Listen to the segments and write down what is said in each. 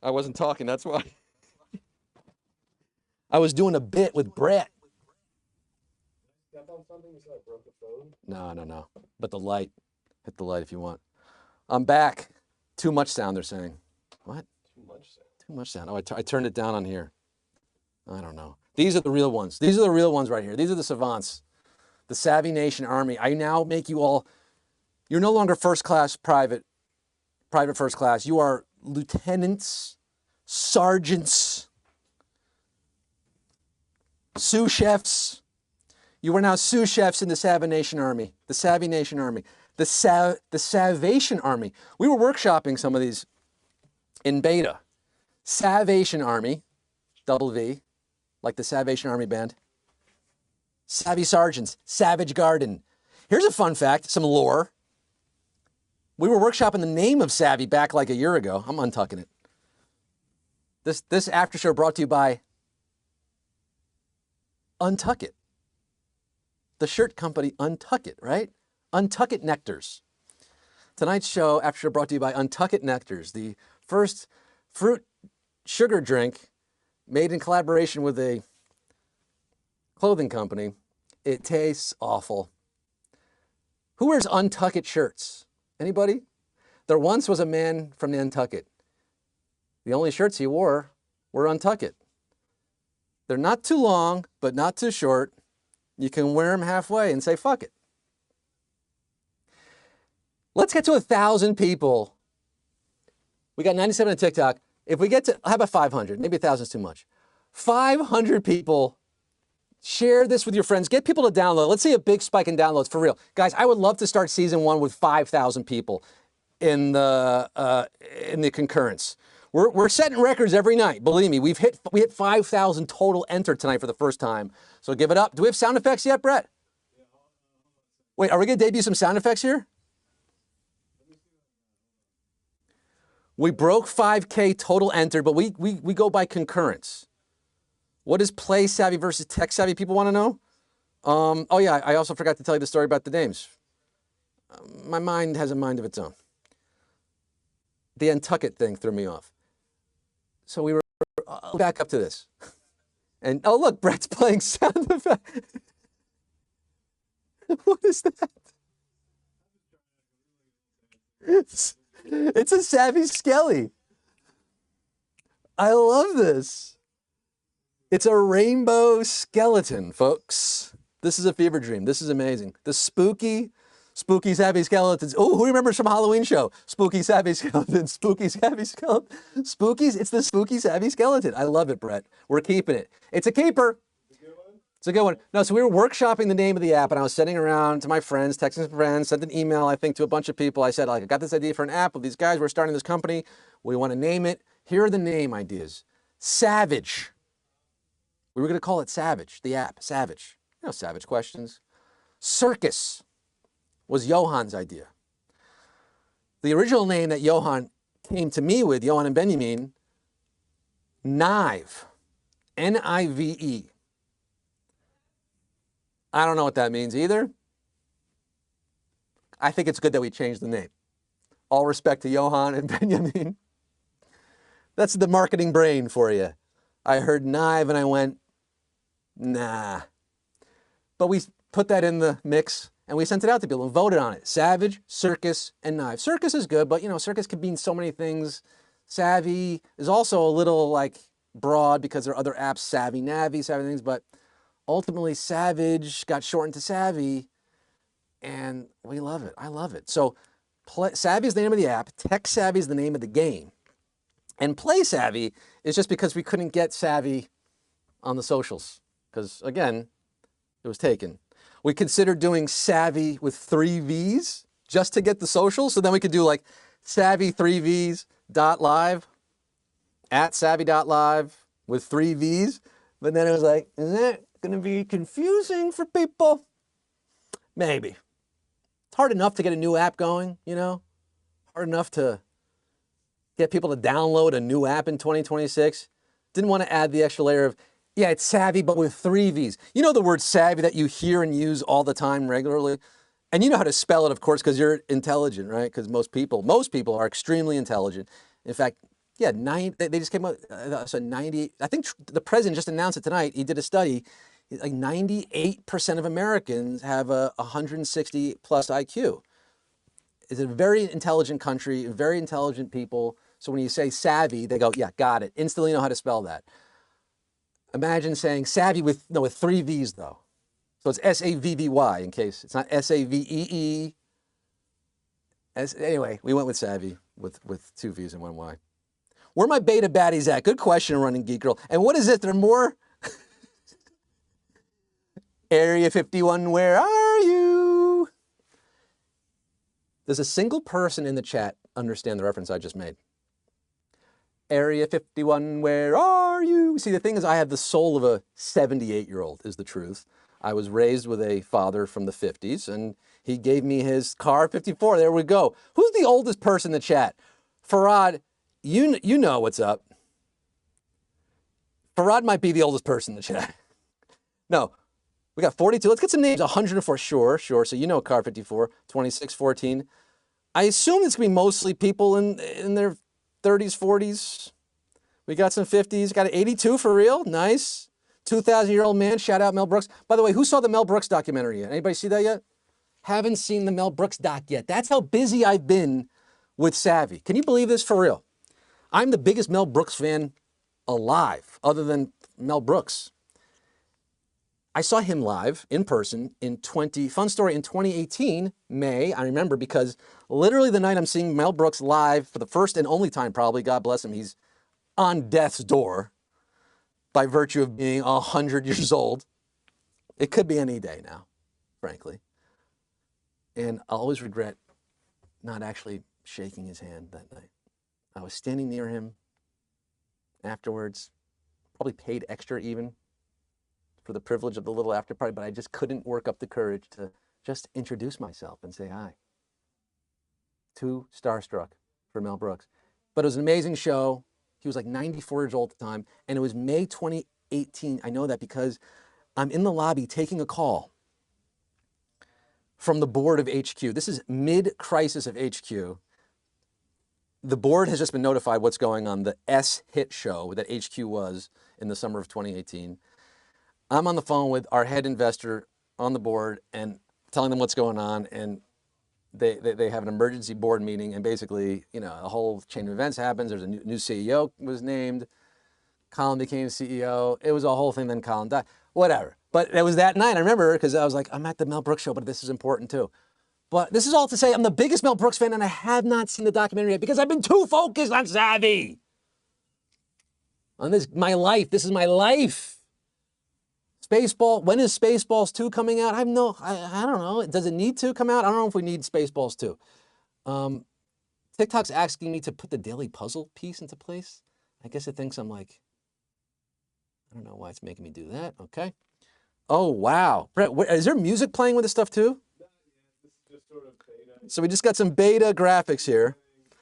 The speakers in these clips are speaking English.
I wasn't talking, that's why. I was doing a bit with Brett. Step on something, you said I broke the phone. No. But the light. Hit the light if you want. I'm back. Too much sound, they're saying. What? Too much sound. Too much sound. Oh, I turned it down on here. I don't know. These are the real ones. These are the real ones right here. These are the savants. The Savvy Nation Army. I now make you all, you're no longer first class private first class. You are lieutenants, sergeants, sous chefs. You are now sous chefs in the Savvy Nation Army. The Savvy Nation Army. The Savvation Army. We were workshopping some of these in beta. Savvation Army, double V, like the Savvation Army band. Savvy Sergeants, Savage Garden. Here's a fun fact, some lore. We were workshopping the name of Savvy back like a year ago. I'm untucking it. This after show brought to you by Untuck It. The shirt company Untuck It, right? Untuck It Nectars. Tonight's show after show brought to you by Untuck It Nectars, the first fruit sugar drink made in collaboration with a clothing company. It tastes awful. Who wears Untuck It shirts? Anybody? There once was a man from Nantucket. The only shirts he wore were Untuck It. They're not too long, but not too short. You can wear them halfway and say, fuck it. Let's get to 1,000 people. We got 97 on TikTok. If we get to, how about 500? Maybe 1,000 is too much. 500 people. Share this with your friends. Get people to download. Let's see a big spike in downloads for real. Guys, I would love to start season 1 with 5,000 people in the concurrence. We're setting records every night. Believe me, we hit 5,000 total entered tonight for the first time. So give it up. Do we have sound effects yet, Brett? Wait, are we going to debut some sound effects here? We broke 5K total entered, but we go by concurrence. What is Play Savvy versus Tech Savvy? People want to know? Oh yeah, I also forgot to tell you the story about the names. My mind has a mind of its own. The Untucket thing threw me off. So we were back up to this. And oh look, Brett's playing sound effect. What is that? It's a Savvy Skelly. I love this. It's a rainbow skeleton, folks. This is a fever dream. This is amazing. The spooky Savvy skeletons. Oh, who remembers from Halloween show? Spooky Savvy skeleton, spooky Savvy skeleton. Spookies, it's the spooky Savvy skeleton. I love it, Brett. We're keeping it. It's a keeper. It's a good one. No, so we were workshopping the name of the app, and I was sending around to my friends, texting some friends, sent an email, I think, to a bunch of people. I said, like, I got this idea for an app with these guys. We're starting this company. We want to name it. Here are the name ideas. Savage. We were going to call it Savage, the app, Savage. You know, Savage questions. Circus was Johan's idea. The original name that Johan came to me with, Johan and Benjamin, Nive, N-I-V-E. I don't know what that means either. I think it's good that we changed the name. All respect to Johan and Benjamin. That's the marketing brain for you. I heard Nive and I went, nah. But we put that in the mix and we sent it out to people and voted on it. Savage, Circus, and Nive. Circus is good, but you know, Circus can mean so many things. Savvy is also a little like broad because there are other apps, Savvy, Navi, Savvy things, but ultimately Savage got shortened to Savvy and we love it. I love it. So Savvy is the name of the app. Tech Savvy is the name of the game. And Play Savvy is just because we couldn't get Savvy on the socials because, again, it was taken. We considered doing Savvy with 3 V's just to get the socials. So then we could do like savvy3vs.live at savvy.live with 3 V's. But then it was like, is that going to be confusing for people? Maybe. It's hard enough to get a new app going, you know? Hard enough to get people to download a new app in 2026. Didn't want to add the extra layer of, yeah, it's Savvy, but with 3 V's. You know the word savvy that you hear and use all the time regularly? And you know how to spell it, of course, because you're intelligent, right? Because most people are extremely intelligent. In fact, Yeah, they just came out, so 90, I think the president just announced it tonight. He did a study, like 98% of Americans have a 160 plus IQ. It's a very intelligent country, very intelligent people. So when you say savvy, they go, yeah, got it. Instantly know how to spell that. Imagine saying savvy with three V's though. So it's S-A-V-V-Y in case it's not S-A-V-E-E. Anyway, we went with savvy with two V's and one Y. Where are my beta baddies at? Good question, Running Geek Girl. And what is it? They're more Area 51, where are you? Does a single person in the chat understand the reference I just made? Area 51, where are you? See, the thing is, I have the soul of a 78-year-old, is the truth. I was raised with a father from the 50s, and he gave me his car 54. There we go. Who's the oldest person in the chat? Farad, you know what's up. Farad might be the oldest person in the chat. No, we got 42. Let's get some names. 104, sure. So you know car 54, 26, 14. I assume it's going to be mostly people in their 30s, 40s. We got some 50s. Got an 82 for real. Nice. 2,000-year-old man. Shout out Mel Brooks. By the way, who saw the Mel Brooks documentary yet? Anybody see that yet? Haven't seen the Mel Brooks doc yet. That's how busy I've been with Savvy. Can you believe this? For real. I'm the biggest Mel Brooks fan alive, other than Mel Brooks. I saw him live in person fun story, in 2018, May. I remember because literally the night I'm seeing Mel Brooks live for the first and only time, probably, God bless him, he's on death's door by virtue of being 100 years old. It could be any day now, frankly. And I'll always regret not actually shaking his hand that night. I was standing near him afterwards, probably paid extra even for the privilege of the little after party, but I just couldn't work up the courage to just introduce myself and say hi. Too starstruck for Mel Brooks. But it was an amazing show. He was like 94 years old at the time, and it was May 2018. I know that because I'm in the lobby taking a call from the board of HQ. This is mid-crisis of HQ. The board has just been notified what's going on, the hit show that HQ was in the summer of 2018. I'm on the phone with our head investor on the board and telling them what's going on, and they have an emergency board meeting, and basically, a whole chain of events happens. There's a new CEO was named. Colin became CEO. It was a whole thing, then Colin died. Whatever. But it was that night, I remember, because I was like, I'm at the Mel Brooks show, but this is important too. But this is all to say I'm the biggest Mel Brooks fan, and I have not seen the documentary yet because I've been too focused on Savvy. On this, my life. This is my life. Spaceball, when is Spaceballs 2 coming out? I don't know. Does it need to come out? I don't know if we need Spaceballs 2. TikTok's asking me to put the daily puzzle piece into place. I guess it thinks I'm like, I don't know why it's making me do that. Okay. Oh, wow. Brett, is there music playing with this stuff too? This is just sort of beta. So we just got some beta graphics here.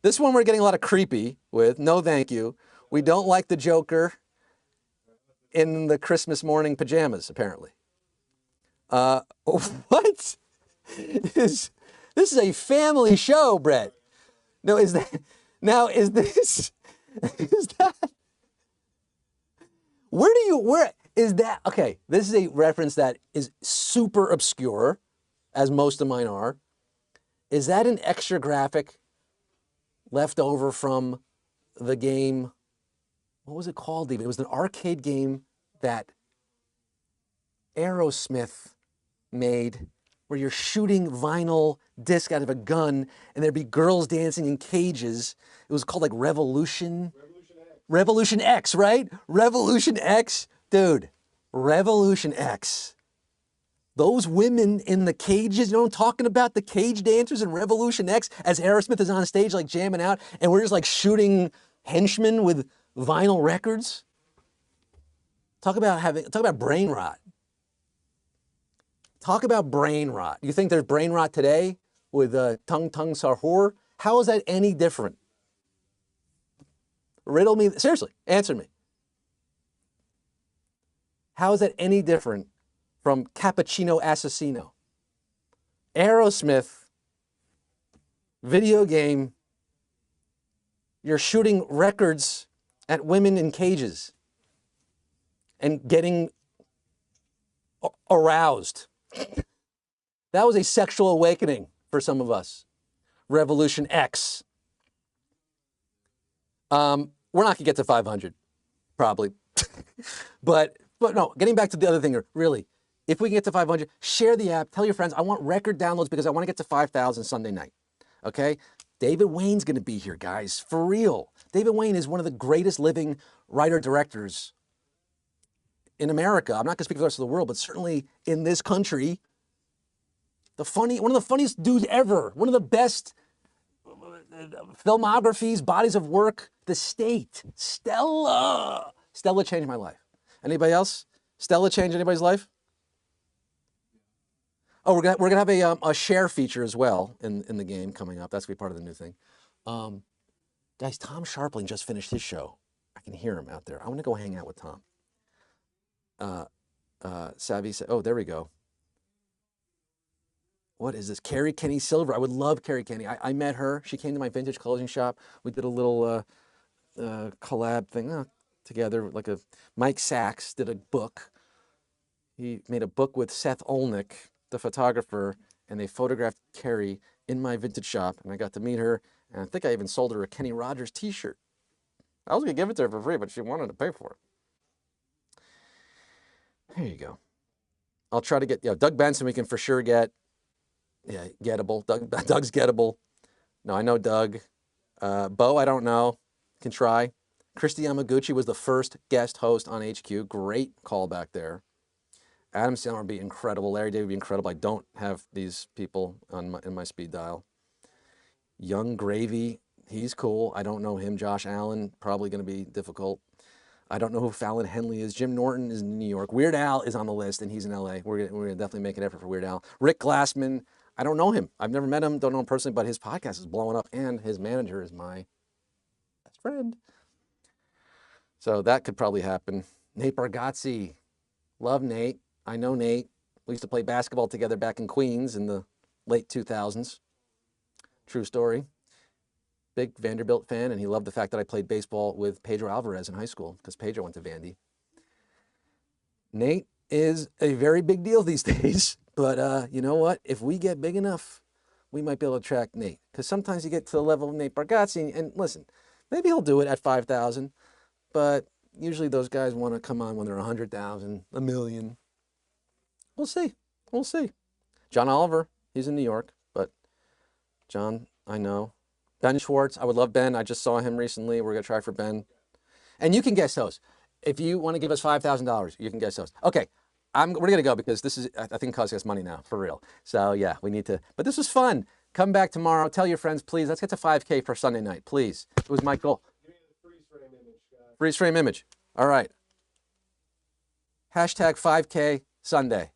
This one we're getting a lot of creepy with. No, thank you. We don't like the Joker in the Christmas morning pajamas, apparently. What? This is a family show, Brett. No, is this, is that, where is that? Okay, this is a reference that is super obscure, as most of mine are. Is that an extra graphic left over from the game? What was it called even? It was an arcade game that Aerosmith made where you're shooting vinyl disc out of a gun and there'd be girls dancing in cages. It was called like Revolution. Revolution X, right? Revolution X. Dude, Revolution X. Those women in the cages, you know what I'm talking about? The cage dancers in Revolution X as Aerosmith is on stage like jamming out and we're just like shooting henchmen with vinyl records. Talk about brain rot. Talk about brain rot. You think there's brain rot today with Tung Tung Sahur? How is that any different? Riddle me, seriously, answer me. How is that any different from Cappuccino Assassino? Aerosmith, video game, You're shooting records at women in cages and getting aroused. That was a sexual awakening for some of us. Revolution X. We're not gonna get to 500, probably. but no, getting back to the other thing here, really, if we can get to 500, share the app, tell your friends, I want record downloads because I want to get to 5,000 Sunday night, okay? David Wayne's gonna be here, guys, for real. David Wayne is one of the greatest living writer-directors in America. I'm not gonna speak for the rest of the world, but certainly in this country, one of the funniest dudes ever, one of the best filmographies, bodies of work, the state. Stella changed my life. Anybody else? Stella changed anybody's life? Oh, we're gonna have a share feature as well in the game coming up. That's gonna be part of the new thing. Guys, Tom Sharpling just finished his show. I can hear him out there. I want to go hang out with Tom. Savvy said, oh, there we go. What is this? Carrie Kenny Silver. I would love Carrie Kenny. I met her. She came to my vintage clothing shop. We did a little collab thing together. Mike Sachs did a book. He made a book with Seth Olnick, the photographer, and they photographed Carrie in my vintage shop. And I got to meet her. And I think I even sold her a Kenny Rogers t-shirt. I was going to give it to her for free, but she wanted to pay for it. There you go. I'll try to get, Doug Benson we can for sure get. Yeah, gettable. Doug's gettable. No, I know Doug. Bo, I don't know. Can try. Christy Yamaguchi was the first guest host on HQ. Great callback there. Adam Sandler would be incredible. Larry David would be incredible. I don't have these people in my speed dial. Young Gravy, he's cool. I don't know him. Josh Allen, probably going to be difficult. I don't know who Fallon Henley is. Jim Norton is in New York. Weird Al is on the list, and he's in LA. We're going to definitely make an effort for Weird Al. Rick Glassman, I don't know him. I've never met him, don't know him personally, but his podcast is blowing up, and his manager is my best friend. So that could probably happen. Nate Bargatze. Love Nate. I know Nate. We used to play basketball together back in Queens in the late 2000s. True story. Big Vanderbilt fan, and he loved the fact that I played baseball with Pedro Alvarez in high school because Pedro went to Vandy. Nate is a very big deal these days, but you know what? If we get big enough, we might be able to track Nate because sometimes you get to the level of Nate Bargatze, and listen, maybe he'll do it at 5,000, but usually those guys want to come on when they're 100,000, a million. We'll see. We'll see. John Oliver, he's in New York, but John, I know. Ben Schwartz, I would love Ben. I just saw him recently. We're going to try for Ben. And you can guest host. If you want to give us $5,000, you can guest host. Okay, we're going to go because this is, I think, costing us money now, for real. So, yeah, we need to. But this was fun. Come back tomorrow. Tell your friends, please. Let's get to 5K for Sunday night, please. It was my goal. Give me the freeze frame image, guys. Freeze frame image. All right. Hashtag 5K Sunday.